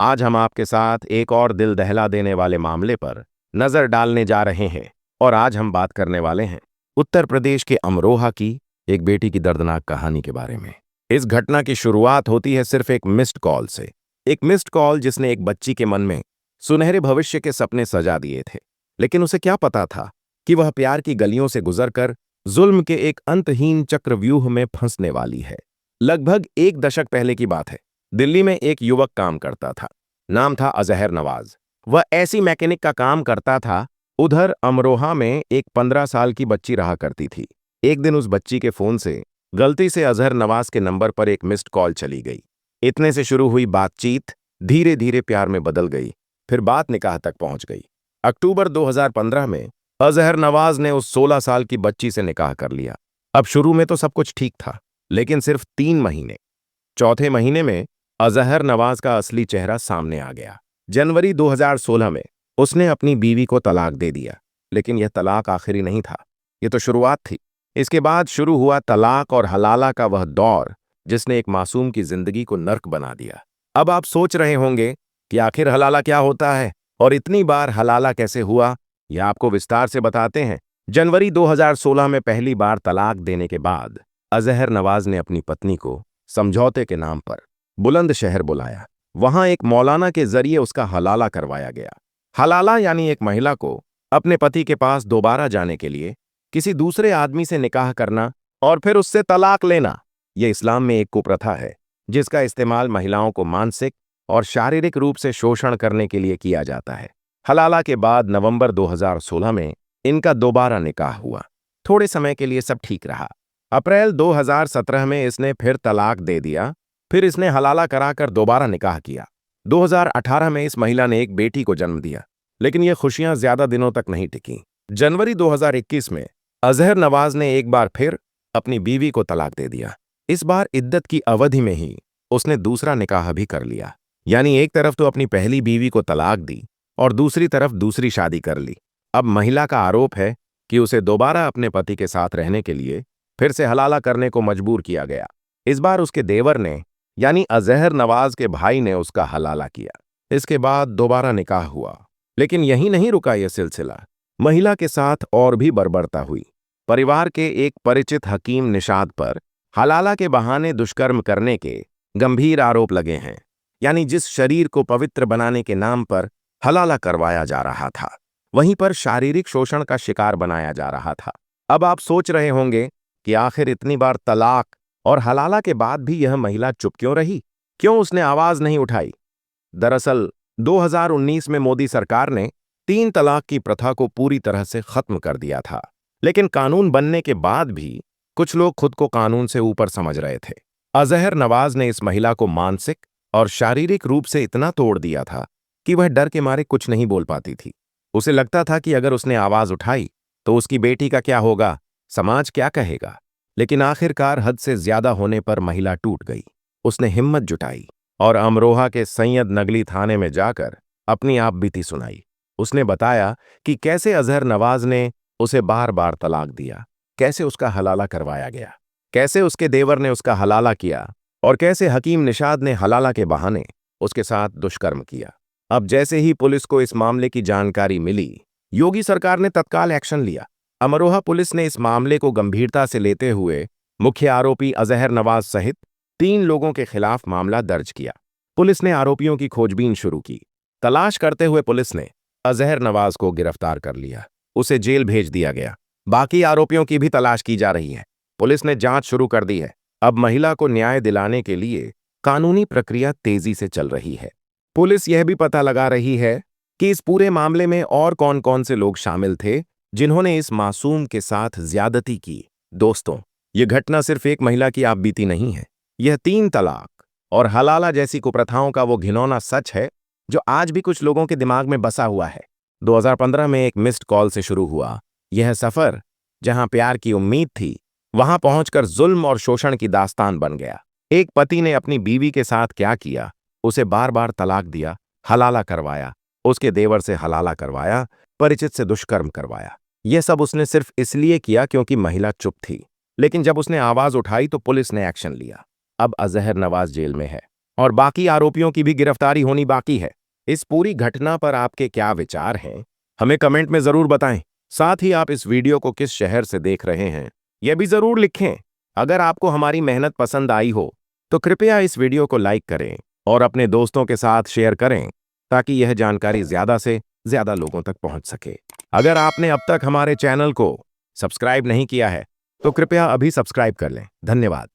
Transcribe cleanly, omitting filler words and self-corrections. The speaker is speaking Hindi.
आज हम आपके साथ एक और दिल दहला देने वाले मामले पर नजर डालने जा रहे हैं और आज हम बात करने वाले हैं उत्तर प्रदेश के अमरोहा की एक बेटी की दर्दनाक कहानी के बारे में। इस घटना की शुरुआत होती है सिर्फ एक मिस्ड कॉल से। एक मिस्ड कॉल जिसने एक बच्ची के मन में सुनहरे भविष्य के सपने सजा दिए थे। लेकिन उसे क्या पता था कि वह प्यार की गलियों से गुजरकर जुल्म के एक अंतहीन चक्रव्यूह में फंसने वाली है। लगभग एक दशक पहले की बात है। दिल्ली में एक युवक काम करता था। नाम था अजहर नवाज। वह ऐसी मैकेनिक का काम करता था। उधर अमरोहा में एक 15 साल की बच्ची रहा करती थी। एक दिन उस बच्ची के फोन से गलती से अजहर नवाज के नंबर पर एक मिस्ड कॉल चली गई। इतने से शुरू हुई बातचीत धीरे धीरे प्यार में बदल गई, फिर बात निकाह तक पहुंच गई। अक्टूबर 2015 में अजहर नवाज ने उस 16 साल की बच्ची से निकाह कर लिया। अब शुरू में तो सब कुछ ठीक था, लेकिन सिर्फ 3 महीने। चौथे महीने में अजहर नवाज का असली चेहरा सामने आ गया। जनवरी 2016 में उसने अपनी बीवी को तलाक दे दिया। लेकिन यह तलाक आखिरी नहीं था, यह तो शुरुआत थी। इसके बाद शुरू हुआ तलाक और हलाला का वह दौर जिसने एक मासूम की जिंदगी को नर्क बना दिया। अब आप सोच रहे होंगे कि आखिर हलाला क्या होता है और इतनी बार हलाला कैसे हुआ, यह आपको विस्तार से बताते हैं। जनवरी 2016 में पहली बार तलाक देने के बाद अजहर नवाज ने अपनी पत्नी को समझौते के नाम पर बुलंदशहर बुलाया। वहां एक मौलाना के जरिए उसका हलाला करवाया गया। हलाला यानी एक महिला को अपने पति के पास दोबारा जाने के लिए किसी दूसरे आदमी से निकाह करना और फिर उससे तलाक लेना। यह इस्लाम में एक कुप्रथा है जिसका इस्तेमाल महिलाओं को मानसिक और शारीरिक रूप से शोषण करने के लिए किया जाता है। हलाला के बाद नवंबर 2016 में इनका दोबारा निकाह हुआ। थोड़े समय के लिए सब ठीक रहा। अप्रैल 2017 में इसने फिर तलाक दे दिया। फिर इसने हलाला कराकर दोबारा निकाह किया। 2018 में इस महिला ने एक बेटी को जन्म दिया। लेकिन ये खुशियां ज्यादा दिनों तक नहीं टिकी। जनवरी 2021 में अजहर नवाज ने एक बार फिर अपनी बीवी को तलाक दे दिया। इस बार इद्दत की अवधि में ही उसने दूसरा निकाह भी कर लिया। यानी एक तरफ तो अपनी पहली बीवी को तलाक दी और दूसरी तरफ दूसरी शादी कर ली। अब महिला का आरोप है कि उसे दोबारा अपने पति के साथ रहने के लिए फिर से हलाला करने को मजबूर किया गया। इस बार उसके देवर ने यानी अजहर नवाज के भाई ने उसका हलाला किया। इसके बाद दोबारा निकाह हुआ। लेकिन यहीं नहीं रुका यह सिलसिला। महिला के साथ और भी बर्बरता हुई। परिवार के एक परिचित हकीम निषाद पर हलाला के बहाने दुष्कर्म करने के गंभीर आरोप लगे हैं। यानी जिस शरीर को पवित्र बनाने के नाम पर हलाला करवाया जा रहा था, वहीं पर शारीरिक शोषण का शिकार बनाया जा रहा था। अब आप सोच रहे होंगे कि आखिर इतनी बार तलाक और हलाला के बाद भी यह महिला चुप क्यों रही, क्यों उसने आवाज नहीं उठाई। दरअसल 2019 में मोदी सरकार ने 3 तलाक की प्रथा को पूरी तरह से खत्म कर दिया था। लेकिन कानून बनने के बाद भी कुछ लोग खुद को कानून से ऊपर समझ रहे थे। अजहर नवाज ने इस महिला को मानसिक और शारीरिक रूप से इतना तोड़ दिया था कि वह डर के मारे कुछ नहीं बोल पाती थी। उसे लगता था कि अगर उसने आवाज उठाई तो उसकी बेटी का क्या होगा, समाज क्या कहेगा। लेकिन आखिरकार हद से ज्यादा होने पर महिला टूट गई। उसने हिम्मत जुटाई और अमरोहा के सैयद नगली थाने में जाकर अपनी आपबीती सुनाई। उसने बताया कि कैसे अजहर नवाज ने उसे बार बार तलाक दिया, कैसे उसका हलाला करवाया गया, कैसे उसके देवर ने उसका हलाला किया और कैसे हकीम निषाद ने हलाला के बहाने उसके साथ दुष्कर्म किया। अब जैसे ही पुलिस को इस मामले की जानकारी मिली, योगी सरकार ने तत्काल एक्शन लिया। अमरोहा पुलिस ने इस मामले को गंभीरता से लेते हुए मुख्य आरोपी अजहर नवाज सहित 3 लोगों के खिलाफ मामला दर्ज किया। पुलिस ने आरोपियों की खोजबीन शुरू की। तलाश करते हुए पुलिस ने अजहर नवाज को गिरफ्तार कर लिया। उसे जेल भेज दिया गया। बाकी आरोपियों की भी तलाश की जा रही है। पुलिस ने जांच शुरू कर दी है। अब महिला को न्याय दिलाने के लिए कानूनी प्रक्रिया तेजी से चल रही है। पुलिस यह भी पता लगा रही है कि इस पूरे मामले में और कौन कौन से लोग शामिल थे जिन्होंने इस मासूम के साथ ज्यादती की। दोस्तों, यह घटना सिर्फ एक महिला की आपबीती नहीं है। यह 3 तलाक और हलाला जैसी कुप्रथाओं का वो घिनौना सच है जो आज भी कुछ लोगों के दिमाग में बसा हुआ है। 2015 में एक मिस्ड कॉल से शुरू हुआ यह सफर, जहां प्यार की उम्मीद थी, वहां पहुंचकर जुल्म और शोषण की दास्तान बन गया। एक पति ने अपनी बीवी के साथ क्या किया, उसे बार बार तलाक दिया, हलाला करवाया, उसके देवर से हलाला करवाया, परिचित से दुष्कर्म करवाया। यह सब उसने सिर्फ इसलिए किया क्योंकि महिला चुप थी। लेकिन जब उसने आवाज उठाई तो पुलिस ने एक्शन लिया। अब अजहर नवाज जेल में है और बाकी आरोपियों की भी गिरफ्तारी होनी बाकी है। इस पूरी घटना पर आपके क्या विचार हैं, हमें कमेंट में जरूर बताएं। साथ ही आप इस वीडियो को किस शहर से देख रहे हैं, यह भी जरूर लिखें। अगर आपको हमारी मेहनत पसंद आई हो तो कृपया इस वीडियो को लाइक करें और अपने दोस्तों के साथ शेयर करें, ताकि यह जानकारी ज्यादा से ज्यादा लोगों तक पहुंच सके। अगर आपने अब तक हमारे चैनल को सब्सक्राइब नहीं किया है तो कृपया अभी सब्सक्राइब कर लें। धन्यवाद।